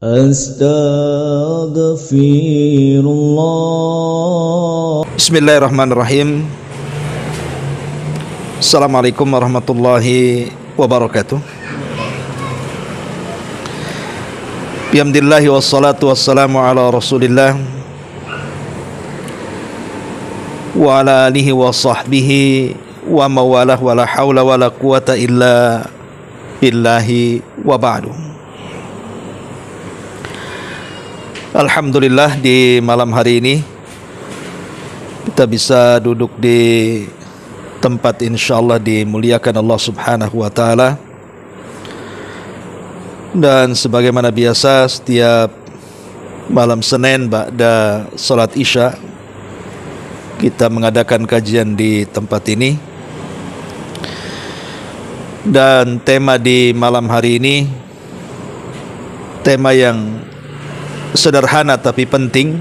Astaghfirullah. Bismillahirrahmanirrahim. Assalamualaikum warahmatullahi wabarakatuh. Bihamdillahi wassalatu wassalamu ala rasulillah wa ala alihi wa sahbihi wa mawalah wa la hawla wa la quwata illa billahi wa ba'du. Alhamdulillah, di malam hari ini kita bisa duduk di tempat insyaallah dimuliakan Allah subhanahu wa ta'ala. Dan sebagaimana biasa setiap malam Senin ba'da salat Isya kita mengadakan kajian di tempat ini. Dan tema di malam hari ini tema yang sederhana tapi penting.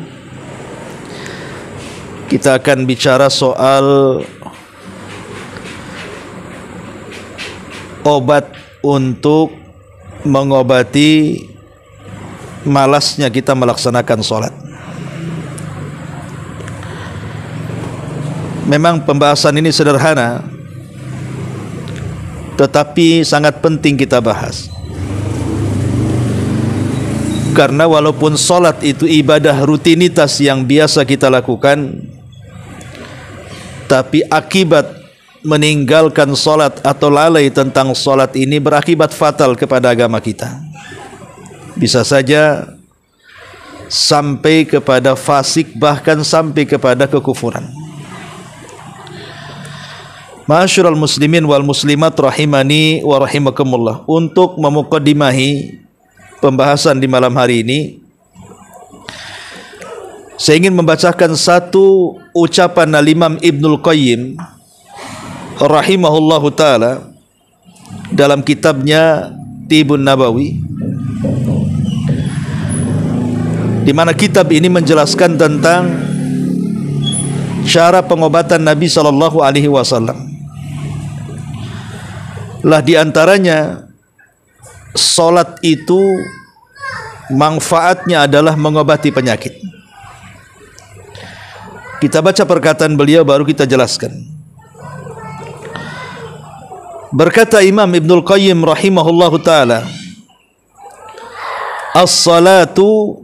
Kita akan bicara soal obat untuk mengobati malasnya kita melaksanakan sholat. Memang pembahasan ini sederhana, tetapi sangat penting kita bahas. Karena walaupun sholat itu ibadah rutinitas yang biasa kita lakukan, tapi akibat meninggalkan sholat atau lalai tentang sholat ini berakibat fatal kepada agama kita. Bisa saja sampai kepada fasik, bahkan sampai kepada kekufuran. Ma'asyiral muslimin wal muslimat rahimani wa rahimakumullah. Untuk memuqaddimahi pembahasan di malam hari ini, saya ingin membacakan satu ucapan Al-Imam Ibnul Qayyim rahimahullahu ta'ala dalam kitabnya Tibun Nabawi, di mana kitab ini menjelaskan tentang cara pengobatan Nabi sallallahu alaihi wasallam. Lah di antaranya salat itu manfaatnya adalah mengobati penyakit. Kita baca perkataan beliau baru kita jelaskan. Berkata Imam Ibnul Qayyim rahimahullahu ta'ala, as-salatu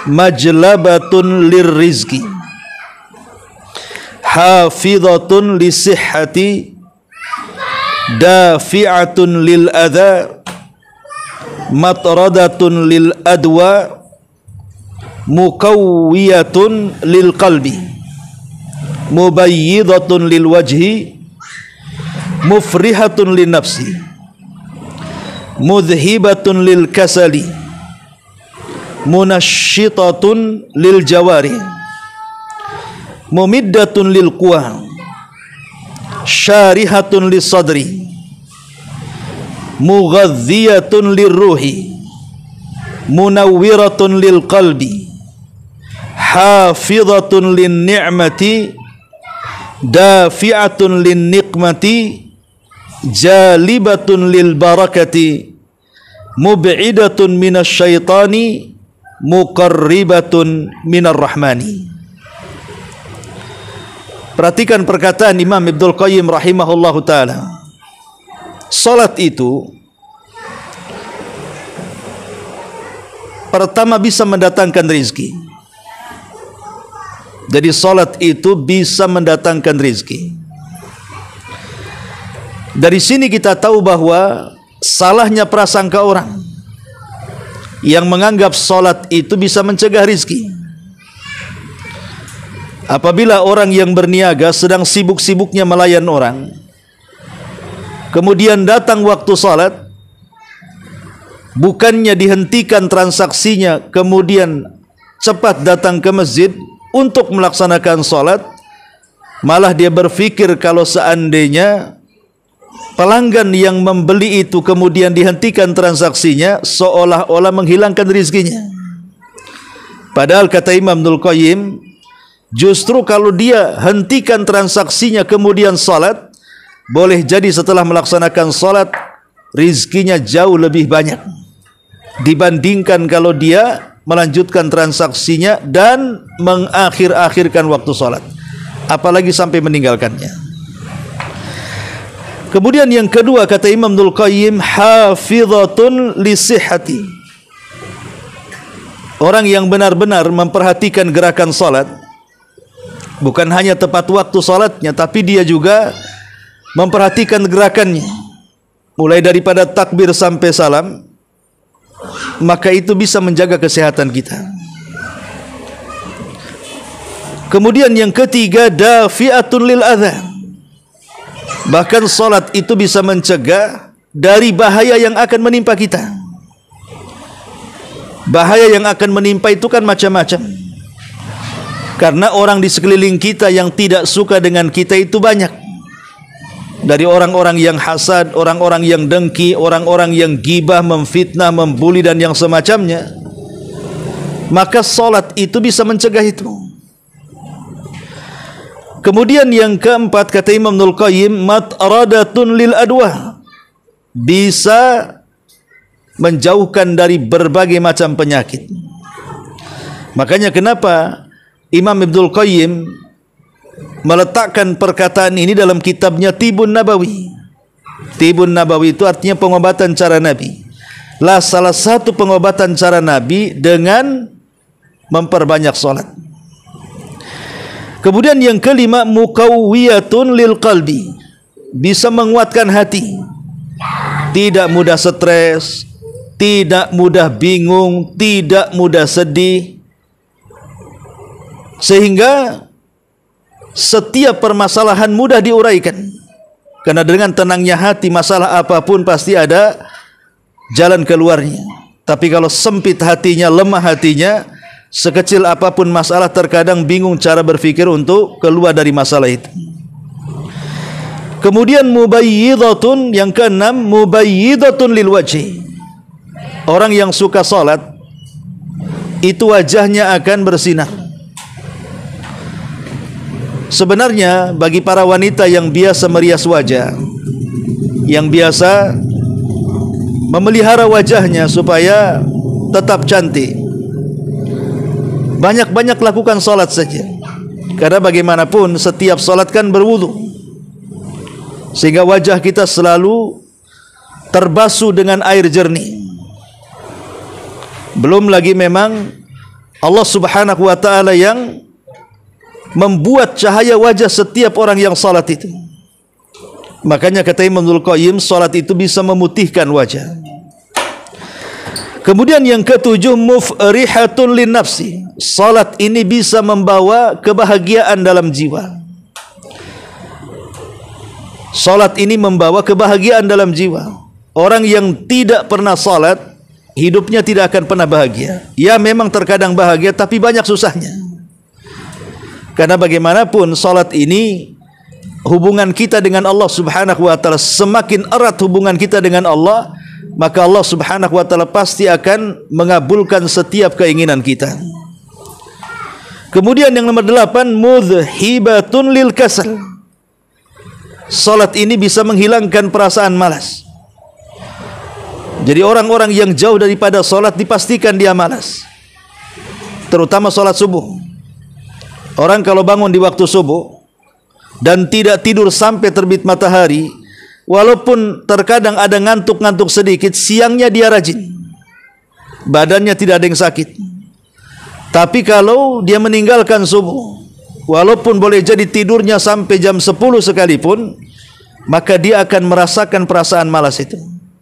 majlabatun lirrizqi hafidhatun lisihhati dafi'atun lil adha matradatun lil adwa mukawwiyatun lil qalbi mubayyidatun lil wajhi mufrihatun lin nafsi mudhibatun lil kasali munashitatun lil jawari mumiddatun lil quwa syarihatun lis sadri mughadhiyatun lirruhi munawwiratun lil qalbi hafizatun lin ni'mati dafi'atun lin niqmati jalibatun lil barakati mub'idatun minasy syaitani muqarribatun minar rahmani. Perhatikan perkataan Imam Ibnul Qayyim rahimahullahu ta'ala. Salat itu pertama bisa mendatangkan rezeki. Jadi salat itu bisa mendatangkan rezeki. Dari sini kita tahu bahwa salahnya prasangka orang yang menganggap salat itu bisa mencegah rezeki. Apabila orang yang berniaga sedang sibuk-sibuknya melayan orang, kemudian datang waktu salat, bukannya dihentikan transaksinya kemudian cepat datang ke masjid untuk melaksanakan salat, malah dia berpikir kalau seandainya pelanggan yang membeli itu kemudian dihentikan transaksinya, seolah-olah menghilangkan rezekinya. Padahal kata Imam Ibnul Qayyim, justru kalau dia hentikan transaksinya kemudian salat, boleh jadi setelah melaksanakan salat rizkinya jauh lebih banyak. dibandingkan kalau dia melanjutkan transaksinya dan mengakhir-akhirkan waktu sholat, apalagi sampai meninggalkannya. Kemudian yang kedua, kata Imam Ibnul Qayyim, hafizatun lisihhati. Orang yang benar-benar memperhatikan gerakan salat, bukan hanya tepat waktu salatnya, tapi dia juga memperhatikan gerakannya, mulai daripada takbir sampai salam, maka itu bisa menjaga kesehatan kita. Kemudian yang ketiga, dafi'atun lil adza. Bahkan salat itu bisa mencegah dari bahaya yang akan menimpa kita. Bahaya yang akan menimpa itu kan macam-macam. Karena orang di sekeliling kita yang tidak suka dengan kita itu banyak. Dari orang-orang yang hasad, orang-orang yang dengki, orang-orang yang gibah, memfitnah, membuli dan yang semacamnya. Maka salat itu bisa mencegah itu. Kemudian yang keempat, kata Imam Ibnul Qayyim, mat'radatun lil adwa. Bisa menjauhkan dari berbagai macam penyakit. Makanya kenapa Imam Ibnul Qayyim meletakkan perkataan ini dalam kitabnya Tibun Nabawi. Tibun Nabawi itu artinya pengobatan cara Nabi. Lah salah satu pengobatan cara Nabi dengan memperbanyak salat. Kemudian yang kelima, muqawwiyatun lil qalbi. Bisa menguatkan hati. Tidak mudah stres, tidak mudah bingung, tidak mudah sedih. Sehingga setiap permasalahan mudah diuraikan. Karena dengan tenangnya hati, masalah apapun pasti ada jalan keluarnya. Tapi kalau sempit hatinya, lemah hatinya, sekecil apapun masalah terkadang bingung cara berfikir untuk keluar dari masalah itu. Kemudian mubayyidatun, yang keenam, mubayyidatun lil wajhi. Orang yang suka salat itu wajahnya akan bersinar. Sebenarnya bagi para wanita yang biasa merias wajah, yang biasa memelihara wajahnya supaya tetap cantik, banyak-banyak lakukan salat saja. Karena bagaimanapun setiap salat kan berwudu, sehingga wajah kita selalu terbasuh dengan air jernih. Belum lagi memang Allah Subhanahu wa ta'ala yang membuat cahaya wajah setiap orang yang salat itu. Makanya kata Imam Ibnul Qayyim, salat itu bisa memutihkan wajah. Kemudian yang ketujuh, mufrihatun lin nafsi. Salat ini bisa membawa kebahagiaan dalam jiwa. Salat ini membawa kebahagiaan dalam jiwa. Orang yang tidak pernah salat, hidupnya tidak akan pernah bahagia. Ya memang terkadang bahagia, tapi banyak susahnya. Karena bagaimanapun salat ini, hubungan kita dengan Allah Subhanahu wa ta'ala, semakin erat hubungan kita dengan Allah, maka Allah Subhanahu wa ta'ala pasti akan mengabulkan setiap keinginan kita. Kemudian yang nomor 8, mudhibatun lil kasal. Salat ini bisa menghilangkan perasaan malas. Jadi orang-orang yang jauh daripada salat dipastikan dia malas. Terutama salat subuh. Orang kalau bangun di waktu subuh dan tidak tidur sampai terbit matahari, walaupun terkadang ada ngantuk-ngantuk sedikit, siangnya dia rajin, badannya tidak ada yang sakit. Tapi kalau dia meninggalkan subuh, walaupun boleh jadi tidurnya sampai jam 10 sekalipun, maka dia akan merasakan perasaan malas itu.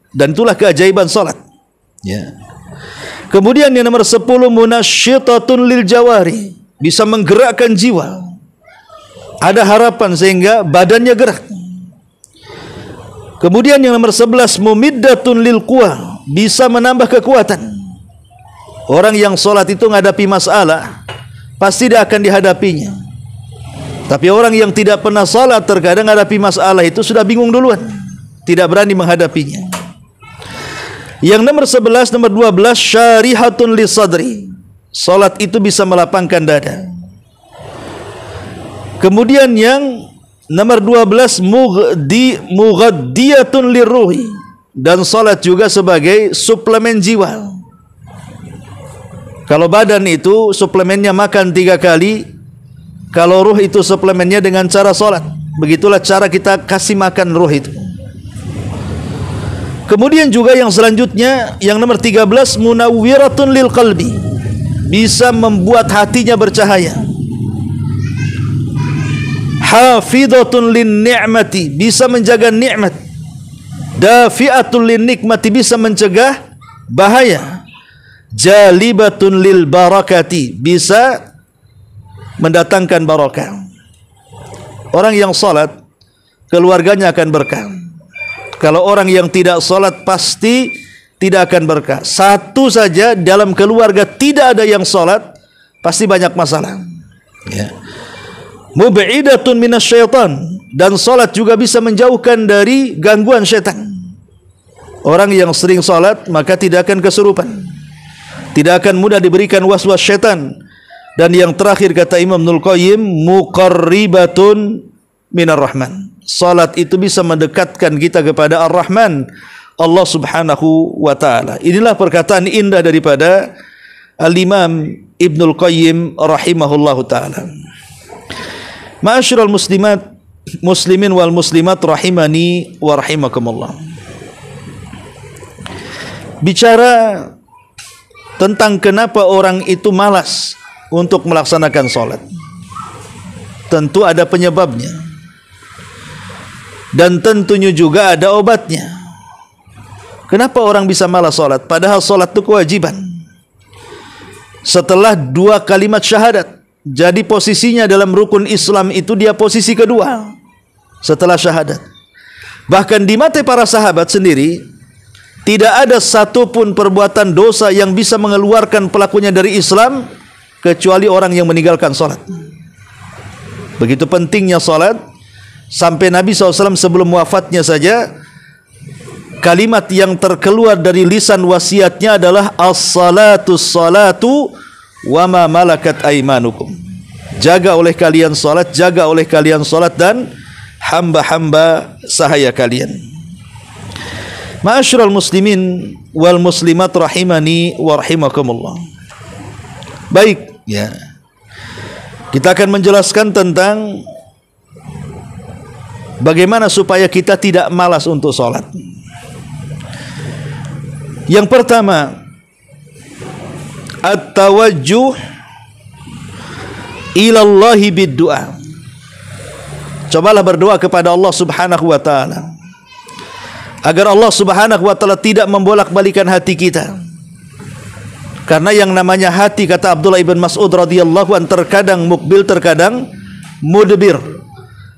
Dan itulah keajaiban salat. Ya. Kemudian yang nomor 10, munasyitatun lil jawari. Bisa menggerakkan jiwa. Ada harapan sehingga badannya gerak. Kemudian yang nomor 11, mumiddatun lil quwah. Bisa menambah kekuatan. Orang yang salat itu menghadapi masalah, pasti dia akan dihadapinya. Tapi orang yang tidak pernah salat, terkadang menghadapi masalah itu sudah bingung duluan, tidak berani menghadapinya. Yang nomor 11, nomor 12, syarihatun li sadri. Salat itu bisa melapangkan dada. Kemudian yang nomor 12, mughaddiyatun lirruhi. Dan salat juga sebagai suplemen jiwa. Kalau badan itu suplemennya makan 3 kali, kalau ruh itu suplemennya dengan cara salat. Begitulah cara kita kasih makan ruh itu. Kemudian juga yang selanjutnya, yang nomor 13, munawwiratun lil qalbi, bisa membuat hatinya bercahaya. Hafidhatun lin ni'mati, bisa menjaga nikmat. Dafi'atul lin nikmati, bisa mencegah bahaya. Jalibatun lil barakati, bisa mendatangkan barakah. Orang yang salat, keluarganya akan berkah. Kalau orang yang tidak salat, pasti tidak akan berkah. Satu saja dalam keluarga tidak ada yang salat, pasti banyak masalah. Ya. Mub'idatun minasyaitan, dan salat juga bisa menjauhkan dari gangguan syaitan. Orang yang sering salat maka tidak akan kesurupan, tidak akan mudah diberikan waswas syaitan. Dan yang terakhir kata Imam Ibnul Qayyim, muqarribatun minar rahman. Salat itu bisa mendekatkan kita kepada Ar-Rahman, Allah Subhanahu wa taala. Inilah perkataan indah daripada Al-Imam Ibnul Qayyim rahimahullahu taala. Ma'asyiral muslimat, muslimin wal muslimat rahimani wa rahimakumullah. Bicara tentang kenapa orang itu malas untuk melaksanakan salat, tentu ada penyebabnya. Dan tentunya juga ada obatnya. Kenapa orang bisa malas salat? Padahal salat itu kewajiban. Setelah 2 kalimat syahadat, jadi posisinya dalam rukun Islam itu dia posisi kedua setelah syahadat. Bahkan di mata para sahabat sendiri, tidak ada satupun perbuatan dosa yang bisa mengeluarkan pelakunya dari Islam kecuali orang yang meninggalkan salat. Begitu pentingnya salat, sampai Nabi SAW sebelum wafatnya saja, kalimat yang terkeluar dari lisan wasiatnya adalah as-salatu salatu wa ma malakat aimanukum. Jaga oleh kalian salat, jaga oleh kalian salat dan hamba-hamba sahaya kalian. Ma'asyiral muslimin wal muslimat rahimani wa rahimakumullah. Baik, ya. Kita akan menjelaskan tentang bagaimana supaya kita tidak malas untuk salat. Yang pertama, at-tawajjuh ilallahi bid-du'a. Cobalah berdoa kepada Allah Subhanahu wa taala agar Allah Subhanahu wa taala tidak membolak-balikan hati kita. Karena yang namanya hati, kata Abdullah ibn Mas'ud radhiyallahu an, terkadang mukbil, terkadang mudbir.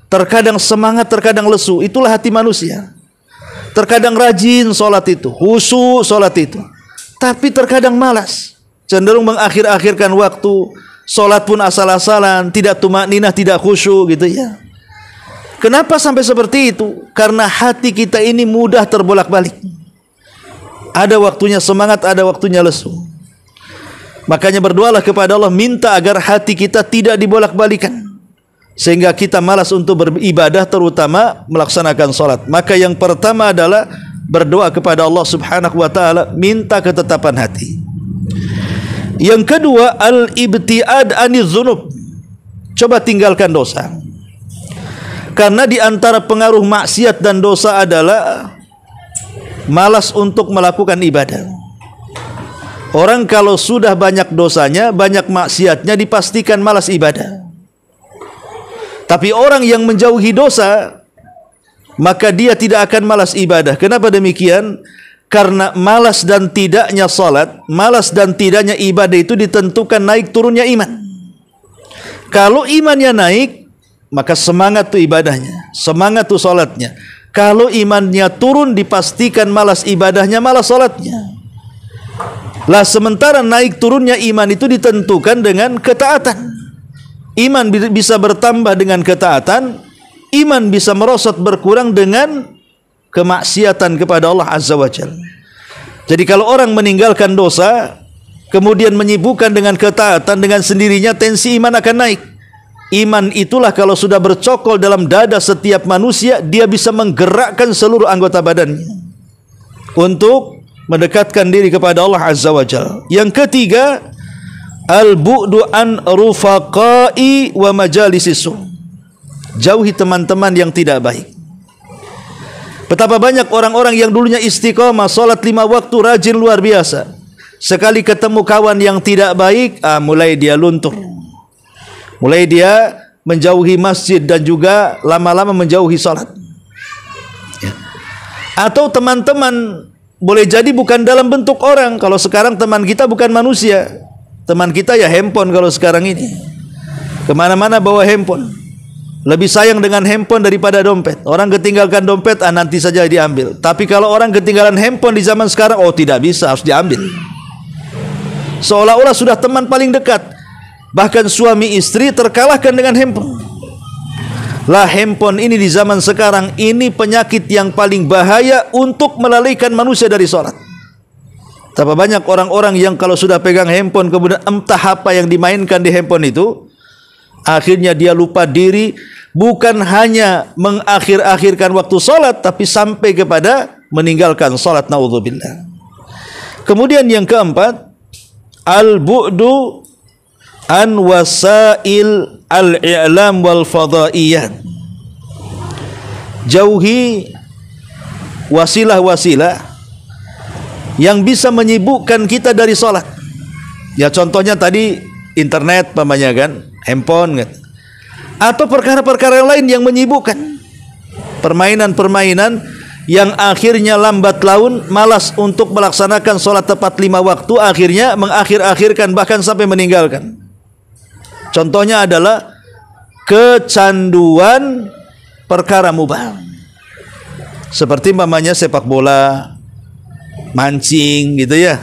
Terkadang semangat, terkadang lesu. Itulah hati manusia. Terkadang rajin salat itu, khusyuk salat itu, tapi terkadang malas, cenderung mengakhir-akhirkan waktu. Salat pun asal-asalan, tidak tumakninah, tidak khusyuk gitu ya. Kenapa sampai seperti itu? Karena hati kita ini mudah terbolak-balik. Ada waktunya semangat, ada waktunya lesu. Makanya berdoalah kepada Allah, minta agar hati kita tidak dibolak-balikan, sehingga kita malas untuk beribadah, terutama melaksanakan salat. Maka yang pertama adalah berdoa kepada Allah Subhanahu wa taala, minta ketetapan hati. Yang kedua, al-ibtiad aniz dzunub. Coba tinggalkan dosa. Karena di antara pengaruh maksiat dan dosa adalah malas untuk melakukan ibadah. Orang kalau sudah banyak dosanya, banyak maksiatnya, dipastikan malas ibadah. Tapi orang yang menjauhi dosa, maka dia tidak akan malas ibadah. Kenapa demikian? Karena malas dan tidaknya salat, malas dan tidaknya ibadah itu ditentukan naik turunnya iman. Kalau imannya naik, maka semangat tuh ibadahnya, semangat tuh salatnya. Kalau imannya turun, dipastikan malas ibadahnya, malas salatnya. Lah sementara naik turunnya iman itu ditentukan dengan ketaatan. Iman bisa bertambah dengan ketaatan, iman bisa merosot berkurang dengan kemaksiatan kepada Allah Azza wa Jalla. Jadi kalau orang meninggalkan dosa, kemudian menyibukkan dengan ketaatan, dengan sendirinya tensi iman akan naik. Iman itulah kalau sudah bercokol dalam dada setiap manusia, dia bisa menggerakkan seluruh anggota badannya untuk mendekatkan diri kepada Allah Azza wa Jalla. Yang ketiga, al-bu'du an rufaqai wa majalisis su'. Jauhi teman-teman yang tidak baik. Betapa banyak orang-orang yang dulunya istiqomah, salat 5 waktu, rajin luar biasa. Sekali ketemu kawan yang tidak baik, mulai dia luntur. Mulai dia menjauhi masjid dan juga lama-lama menjauhi salat. Ya. Atau teman-teman boleh jadi bukan dalam bentuk orang. Kalau sekarang teman kita bukan manusia. Teman kita ya handphone kalau sekarang ini. Kemana-mana bawa handphone. Lebih sayang dengan handphone daripada dompet. Orang ketinggalkan dompet, nanti saja diambil. Tapi kalau orang ketinggalan handphone di zaman sekarang, tidak bisa, harus diambil. Seolah-olah sudah teman paling dekat. Bahkan suami istri terkalahkan dengan handphone. Lah, handphone ini di zaman sekarang ini penyakit yang paling bahaya untuk melalaikan manusia dari sholat. Tapi banyak orang-orang yang kalau sudah pegang handphone, kemudian entah apa yang dimainkan di handphone itu, akhirnya dia lupa diri, bukan hanya mengakhir-akhirkan waktu sholat, tapi sampai kepada meninggalkan sholat, naudzubillah. Kemudian yang keempat, al-bu'du an wasail al-i'lam wal fadaiyat. Jauhi wasilah-wasilah yang bisa menyibukkan kita dari sholat. Ya, contohnya tadi internet, pamannya kan, handphone kan. Atau perkara-perkara yang lain yang menyibukkan. Permainan-permainan yang akhirnya lambat laun, malas untuk melaksanakan sholat tepat 5 waktu, akhirnya mengakhir-akhirkan bahkan sampai meninggalkan. Contohnya adalah kecanduan perkara mubah. Seperti mamanya sepak bola, mancing gitu ya,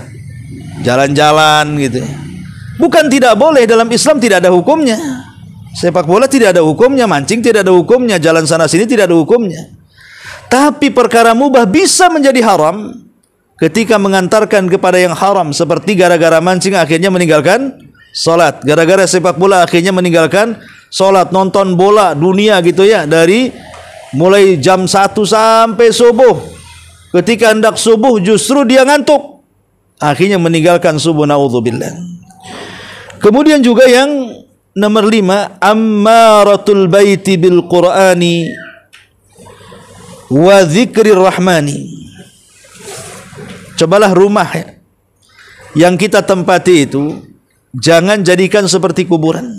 jalan-jalan gitu. Bukan tidak boleh, dalam Islam tidak ada hukumnya. Sepak bola tidak ada hukumnya, mancing tidak ada hukumnya, jalan sana sini tidak ada hukumnya. Tapi perkara mubah bisa menjadi haram ketika mengantarkan kepada yang haram, seperti gara-gara mancing akhirnya meninggalkan salat, gara-gara sepak bola akhirnya meninggalkan salat, nonton bola dunia gitu ya, dari mulai jam 1 sampai subuh. Ketika hendak subuh justru dia ngantuk, akhirnya meninggalkan subuh, naudzubillah. Kemudian juga yang nomor 5, ammaratul baiti bil qur'ani wa dzikrir rahmani. Cobalah rumah yang kita tempati itu jangan jadikan seperti kuburan.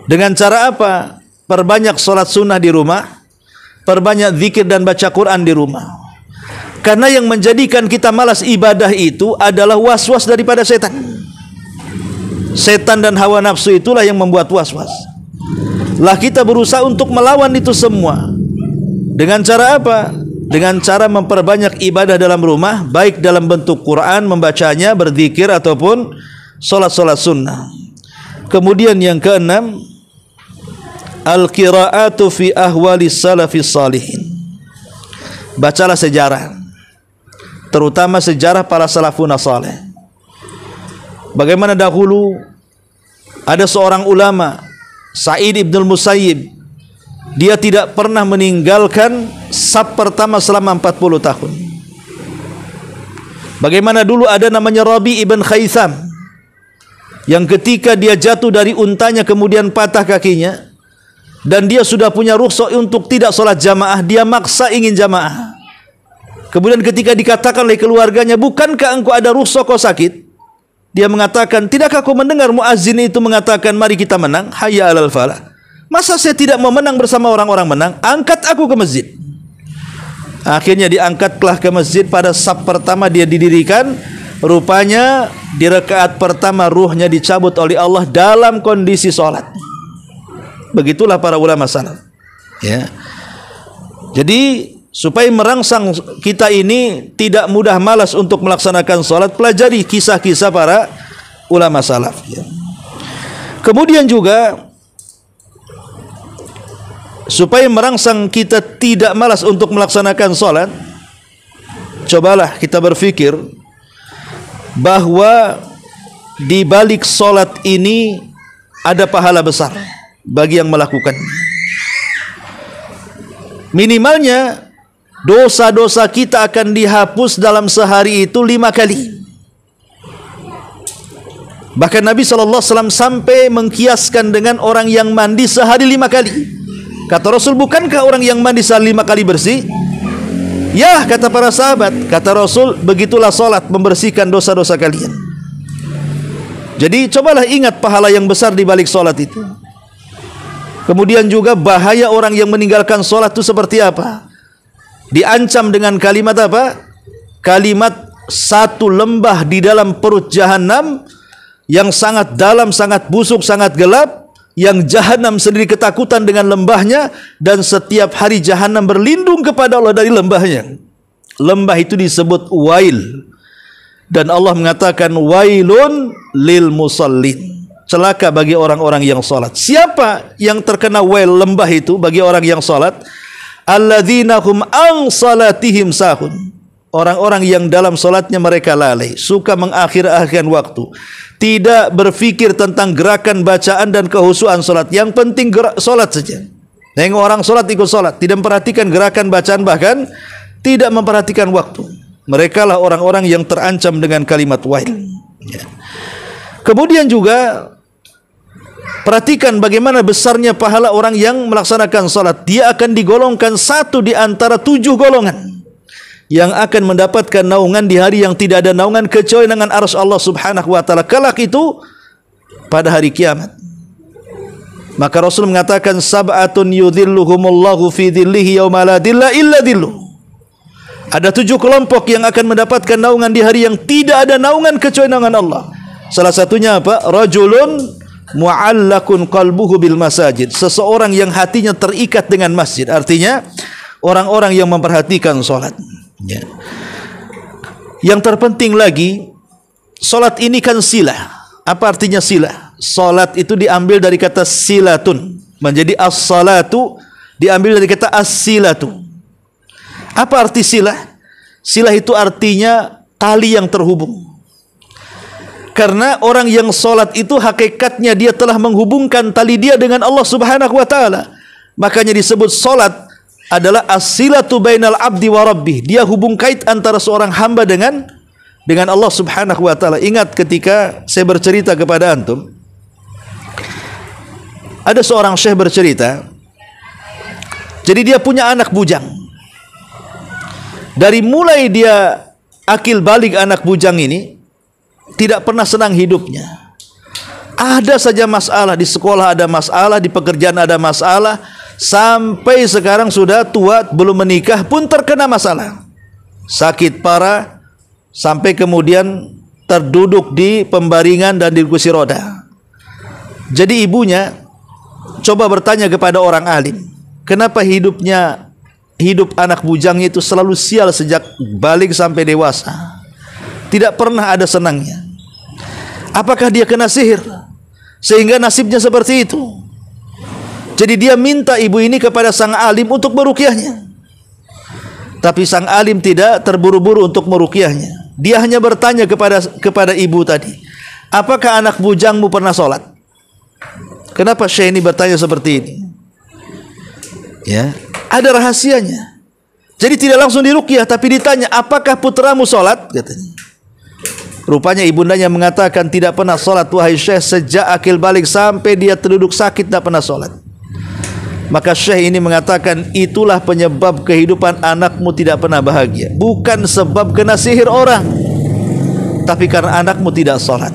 Dengan cara apa? Perbanyak sholat sunnah di rumah, perbanyak zikir dan baca Quran di rumah. Karena yang menjadikan kita malas ibadah itu adalah was-was daripada setan. Setan dan hawa nafsu itulah yang membuat was-was. Lah kita berusaha untuk melawan itu semua. Dengan cara apa? Dengan cara memperbanyak ibadah dalam rumah, baik dalam bentuk Quran, membacanya, berzikir, ataupun solat-solat sunnah. Kemudian yang keenam, al-qira'atu fi ahwalis salafis salihin. Bacalah sejarah, terutama sejarah para salafun saleh. Bagaimana dahulu ada seorang ulama, Sa'id ibn al-Musayyib, dia tidak pernah meninggalkan saf pertama selama 40 tahun. Bagaimana dulu ada namanya Rabi ibn Khaitham, yang ketika dia jatuh dari untanya kemudian patah kakinya, dan dia sudah punya rukhsah untuk tidak sholat jamaah, dia maksa ingin jamaah. Kemudian ketika dikatakan oleh keluarganya, bukankah engkau ada rukhsah kau sakit? Dia mengatakan, tidakkah kau mendengar muazzin itu mengatakan, mari kita menang, hayya alal falah. Masa saya tidak mau menang bersama orang-orang menang? Angkat aku ke masjid. Akhirnya diangkatlah ke masjid. Pada saf pertama dia didirikan. Rupanya di rakaat pertama ruhnya dicabut oleh Allah dalam kondisi sholat. Begitulah para ulama salaf. Ya. Jadi supaya merangsang kita ini tidak mudah malas untuk melaksanakan sholat, pelajari kisah-kisah para ulama salaf. Ya. Kemudian juga supaya merangsang kita tidak malas untuk melaksanakan sholat, cobalah kita berpikir bahwa di balik sholat ini ada pahala besar bagi yang melakukan. Minimalnya dosa-dosa kita akan dihapus dalam sehari itu 5 kali. Bahkan Nabi SAW sampai mengkiaskan dengan orang yang mandi sehari 5 kali. Kata Rasul, bukankah orang yang mandi sehari 5 kali bersih? Ya, kata para sahabat. Kata Rasul, begitulah solat membersihkan dosa-dosa kalian. Jadi cobalah ingat pahala yang besar di balik solat itu. Kemudian juga bahaya orang yang meninggalkan solat itu seperti apa? Diancam dengan kalimat apa? Kalimat satu lembah di dalam perut jahanam yang sangat dalam, sangat busuk, sangat gelap, yang jahanam sendiri ketakutan dengan lembahnya, dan setiap hari jahanam berlindung kepada Allah dari lembahnya. Lembah itu disebut wail, dan Allah mengatakan wailun lil musallin, celaka bagi orang-orang yang salat. Siapa yang terkena wail, lembah itu bagi orang yang salat? Alladzina hum an salatihim sahun, orang-orang yang dalam salatnya mereka lalai, suka mengakhir-akhirkan waktu, tidak berfikir tentang gerakan bacaan dan kehusuan salat. Yang penting salat saja. Tengok orang salat ikut salat, tidak memperhatikan gerakan bacaan, bahkan tidak memperhatikan waktu. Mereka lah orang-orang yang terancam dengan kalimat wail. Kemudian juga perhatikan bagaimana besarnya pahala orang yang melaksanakan salat. Dia akan digolongkan satu di antara 7 golongan yang akan mendapatkan naungan di hari yang tidak ada naungan kecuali dengan arsy Allah Subhanahu wa taala kelak itu pada hari kiamat. Maka Rasul mengatakan sab'atun yudhilluhumullahu fi dhillihi yauma la dhilla illa dhilluh. Ada 7 kelompok yang akan mendapatkan naungan di hari yang tidak ada naungan kecuali naungan Allah. Salah satunya apa? Rajulun mu'allakun qalbuhu bil masajid, seseorang yang hatinya terikat dengan masjid. Artinya orang-orang yang memperhatikan salat. Ya. Yang terpenting lagi, salat ini kan silah. Apa artinya silah? Salat itu diambil dari kata silatun, menjadi as-salatu diambil dari kata as-silatu. Apa arti silah? Silah itu artinya tali yang terhubung. Karena orang yang salat itu hakikatnya dia telah menghubungkan tali dia dengan Allah Subhanahu wa taala. Makanya disebut salat adalah as-silatu bainal abdi wa rabbih. Dia hubung kait antara seorang hamba dengan Allah Subhanahu wa taala. Ingat ketika saya bercerita kepada antum, ada seorang syekh bercerita, jadi dia punya anak bujang. Dari mulai dia akil balik anak bujang ini tidak pernah senang hidupnya. Ada saja masalah, di sekolah ada masalah, di pekerjaan ada masalah, sampai sekarang sudah tua, belum menikah pun terkena masalah. Sakit parah, sampai kemudian terduduk di pembaringan dan di kursi roda. Jadi ibunya coba bertanya kepada orang alim, kenapa hidup anak bujangnya itu selalu sial sejak balik sampai dewasa, tidak pernah ada senangnya. Apakah dia kena sihir sehingga nasibnya seperti itu? Jadi dia minta ibu ini kepada sang alim untuk meruqyahnya. Tapi sang alim tidak terburu-buru untuk meruqyahnya. Dia hanya bertanya kepada ibu tadi, apakah anak bujangmu pernah sholat? Kenapa syekh ini bertanya seperti ini? Ya, ada rahasianya. Jadi tidak langsung diruqyah, tapi ditanya, apakah putramu sholat? Katanya. Rupanya ibundanya mengatakan tidak pernah sholat wahai syekh, sejak akil balik sampai dia terduduk sakit tidak pernah sholat. Maka syekh ini mengatakan, itulah penyebab kehidupan anakmu tidak pernah bahagia. Bukan sebab kena sihir orang, tapi karena anakmu tidak sholat.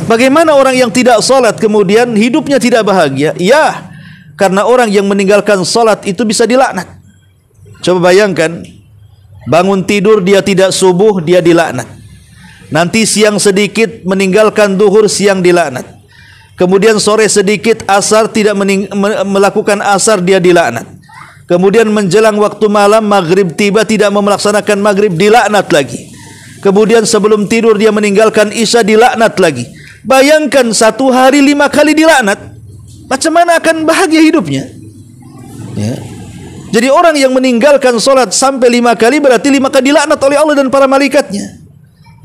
Bagaimana orang yang tidak sholat kemudian hidupnya tidak bahagia? Ya, karena orang yang meninggalkan sholat itu bisa dilaknat. Coba bayangkan, bangun tidur dia tidak subuh, dia dilaknat. Nanti siang sedikit meninggalkan duhur, siang dilaknat. Kemudian sore sedikit asar tidak melakukan asar, dia dilaknat. Kemudian menjelang waktu malam maghrib tiba tidak melaksanakan maghrib, dilaknat lagi. Kemudian sebelum tidur dia meninggalkan isya, dilaknat lagi. Bayangkan 1 hari 5 kali dilaknat, macam mana akan bahagia hidupnya? Ya. Jadi orang yang meninggalkan solat sampai 5 kali berarti 5 kali dilaknat oleh Allah dan para malaikatnya.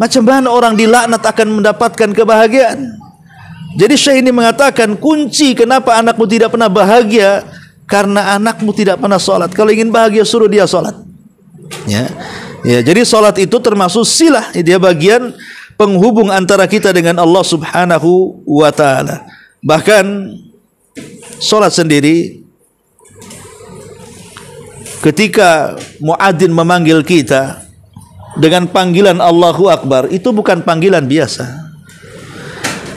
Macam mana orang dilaknat akan mendapatkan kebahagiaan? Jadi syekh ini mengatakan kunci kenapa anakmu tidak pernah bahagia karena anakmu tidak pernah sholat. Kalau ingin bahagia suruh dia sholat. Ya, jadi sholat itu termasuk silah. Dia bagian penghubung antara kita dengan Allah Subhanahu wa taala. Bahkan salat sendiri, ketika muadzin memanggil kita dengan panggilan Allahu Akbar, itu bukan panggilan biasa.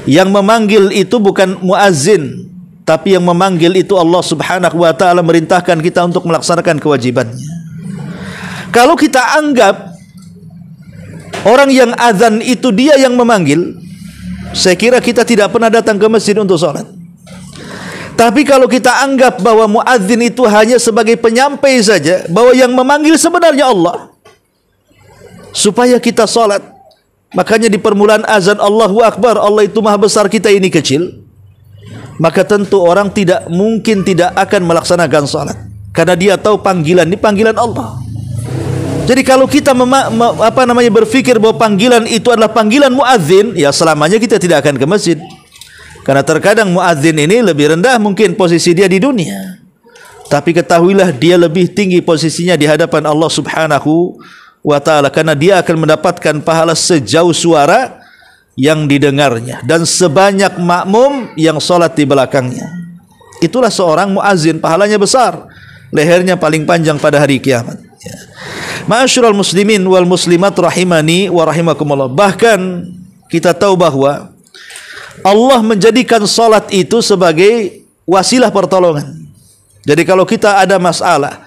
Yang memanggil itu bukan muadzin, tapi yang memanggil itu Allah Subhanahu wa taala merintahkan kita untuk melaksanakan kewajibannya. Kalau kita anggap orang yang azan itu dia yang memanggil, saya kira kita tidak pernah datang ke masjid untuk sholat. Tapi kalau kita anggap bahwa muadzin itu hanya sebagai penyampai saja, bahwa yang memanggil sebenarnya Allah, supaya kita sholat, makanya di permulaan azan Allahu Akbar, Allah itu maha besar, kita ini kecil, maka tentu orang tidak mungkin tidak akan melaksanakan sholat, karena dia tahu panggilan ini panggilan Allah. Jadi kalau kita berpikir bahwa panggilan itu adalah panggilan muadzin, ya selamanya kita tidak akan ke masjid. Karena terkadang muadzin ini lebih rendah mungkin posisi dia di dunia, tapi ketahuilah dia lebih tinggi posisinya di hadapan Allah Subhanahu wa taala, karena dia akan mendapatkan pahala sejauh suara yang didengarnya dan sebanyak makmum yang salat di belakangnya. Itulah seorang muadzin, pahalanya besar, lehernya paling panjang pada hari kiamat. Ma'asyiral muslimin wal muslimat rahimani wa rahimakumullah. Bahkan kita tahu bahwa Allah menjadikan salat itu sebagai wasilah pertolongan. Jadi kalau kita ada masalah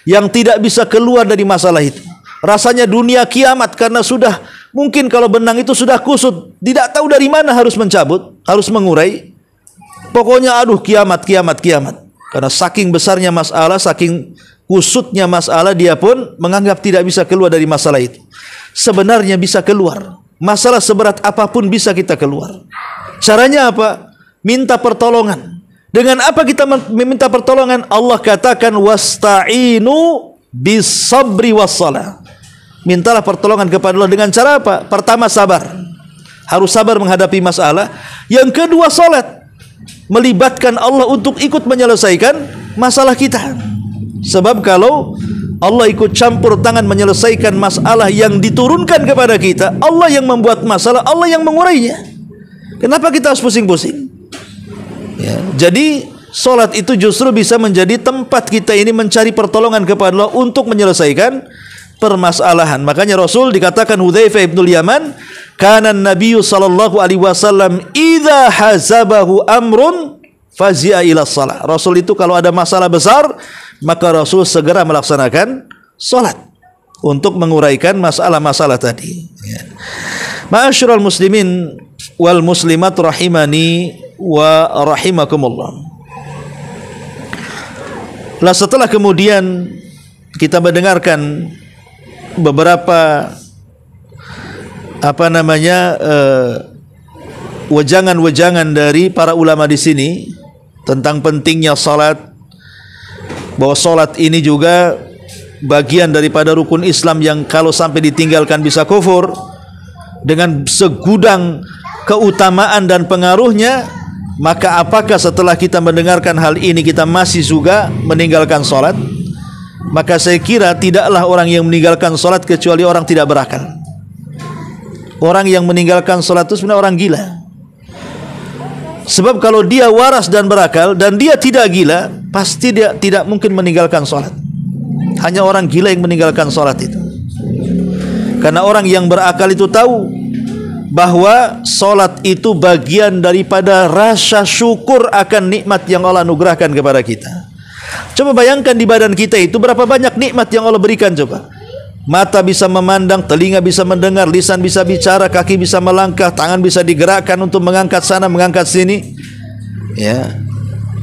yang tidak bisa keluar dari masalah itu, rasanya dunia kiamat, karena sudah mungkin kalau benang itu sudah kusut, tidak tahu dari mana harus mencabut, harus mengurai. Pokoknya aduh kiamat, kiamat, kiamat. Karena saking besarnya masalah, saking kusutnya masalah, dia pun menganggap tidak bisa keluar dari masalah itu. Sebenarnya bisa keluar. Masalah seberat apapun bisa kita keluar. Caranya apa? Minta pertolongan. Dengan apa kita meminta pertolongan? Allah katakan wasta'inu bis-sabri was-salah. Mintalah pertolongan kepada Allah dengan cara apa? Pertama, sabar. Harus sabar menghadapi masalah. Yang kedua, salat. Melibatkan Allah untuk ikut menyelesaikan masalah kita. Sebab kalau Allah ikut campur tangan menyelesaikan masalah yang diturunkan kepada kita, Allah yang membuat masalah, Allah yang mengurainya. Kenapa kita harus pusing-pusing? Ya, jadi salat itu justru bisa menjadi tempat kita ini mencari pertolongan kepada Allah untuk menyelesaikan permasalahan. Makanya Rasul dikatakan Hudzaifah ibnul Yaman, kana Nabi sallallahu alaihi wasallam idza hazabahu amrun fazi'a ila shalah. Rasul itu kalau ada masalah besar, maka Rasul segera melaksanakan salat untuk menguraikan masalah-masalah tadi. Ya. Ma'asyiral muslimin wal muslimat rahimani wa rahimakumullah. Lah setelah kemudian kita mendengarkan beberapa wejangan-wejangan dari para ulama di sini tentang pentingnya salat, bahwa salat ini juga bagian daripada rukun Islam yang kalau sampai ditinggalkan bisa kufur, dengan segudang keutamaan dan pengaruhnya. Maka apakah setelah kita mendengarkan hal ini kita masih juga meninggalkan salat? Maka saya kira tidaklah orang yang meninggalkan salat kecuali orang tidak berakal. Orang yang meninggalkan salat itu sebenarnya orang gila. Sebab kalau dia waras dan berakal dan dia tidak gila, pasti dia tidak mungkin meninggalkan salat. Hanya orang gila yang meninggalkan salat itu. Karena orang yang berakal itu tahu bahwa salat itu bagian daripada rasa syukur akan nikmat yang Allah anugerahkan kepada kita. Coba bayangkan di badan kita itu berapa banyak nikmat yang Allah berikan coba. Mata bisa memandang, telinga bisa mendengar, lisan bisa bicara, kaki bisa melangkah, tangan bisa digerakkan untuk mengangkat sana, mengangkat sini. Ya.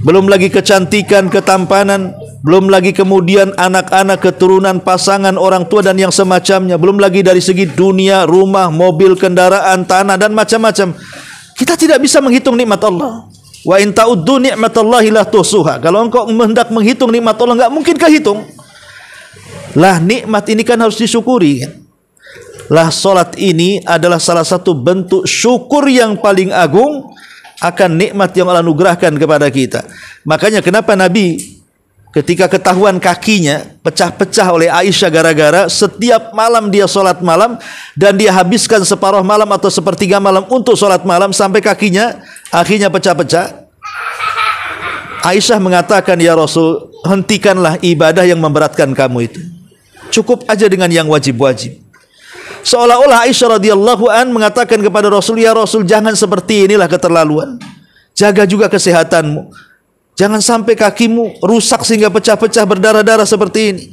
Belum lagi kecantikan, ketampanan, belum lagi kemudian anak-anak, keturunan, pasangan, orang tua dan yang semacamnya. Belum lagi dari segi dunia, rumah, mobil, kendaraan, tanah dan macam-macam. Kita tidak bisa menghitung nikmat Allah. Wa in ta'uddu ni'matallahi la tuhsuha. Kalau engkau hendak menghitung nikmat Allah, enggak mungkin kehitung. Lah nikmat ini kan harus disyukuri. Lah salat ini adalah salah satu bentuk syukur yang paling agung akan nikmat yang Allah anugerahkan kepada kita. Makanya kenapa Nabi ketika ketahuan kakinya pecah-pecah oleh Aisyah gara-gara setiap malam dia sholat malam dan dia habiskan separuh malam atau sepertiga malam untuk sholat malam sampai kakinya akhirnya pecah-pecah. Aisyah mengatakan, ya Rasul, hentikanlah ibadah yang memberatkan kamu itu. Cukup aja dengan yang wajib-wajib. Seolah-olah Aisyah radhiyallahu an mengatakan kepada Rasul, ya Rasul, jangan seperti inilah keterlaluan. Jaga juga kesehatanmu. Jangan sampai kakimu rusak sehingga pecah-pecah berdarah-darah seperti ini.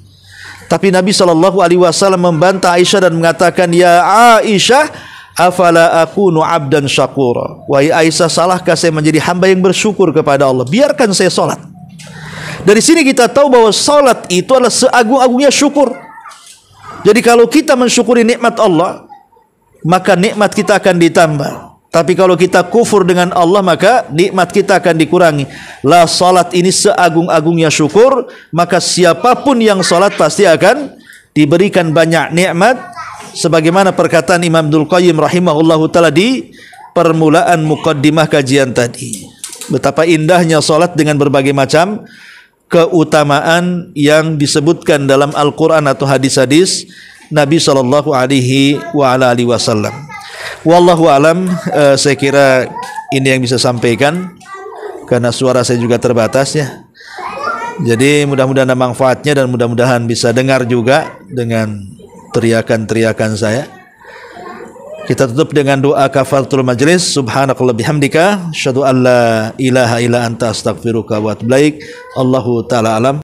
Tapi Nabi SAW membantah Aisyah dan mengatakan, ya Aisyah, afala akunu abdan syakura. Wahai Aisyah, salahkah saya menjadi hamba yang bersyukur kepada Allah? Biarkan saya sholat. Dari sini kita tahu bahwa sholat itu adalah seagung-agungnya syukur. Jadi kalau kita mensyukuri nikmat Allah, maka nikmat kita akan ditambah. Tapi kalau kita kufur dengan Allah, maka nikmat kita akan dikurangi. La, salat ini seagung-agungnya syukur, maka siapapun yang salat pasti akan diberikan banyak nikmat, sebagaimana perkataan Imam Ibnul Qayyim rahimahullahu taala di permulaan muqaddimah kajian tadi. Betapa indahnya salat dengan berbagai macam keutamaan yang disebutkan dalam Al-Quran atau hadis-hadis Nabi sallallahu alaihi wasallam. Wallahu alam, saya kira ini yang bisa sampaikan karena suara saya juga terbatas ya. Jadi mudah-mudahan ada manfaatnya dan mudah-mudahan bisa dengar juga dengan teriakan-teriakan saya. Kita tutup dengan doa kafaratul majlis. Subhanakallah bihamdika, asyhadu an la ilaha illa anta astaghfiruka wa atubu ilaik. Allahu taala alam.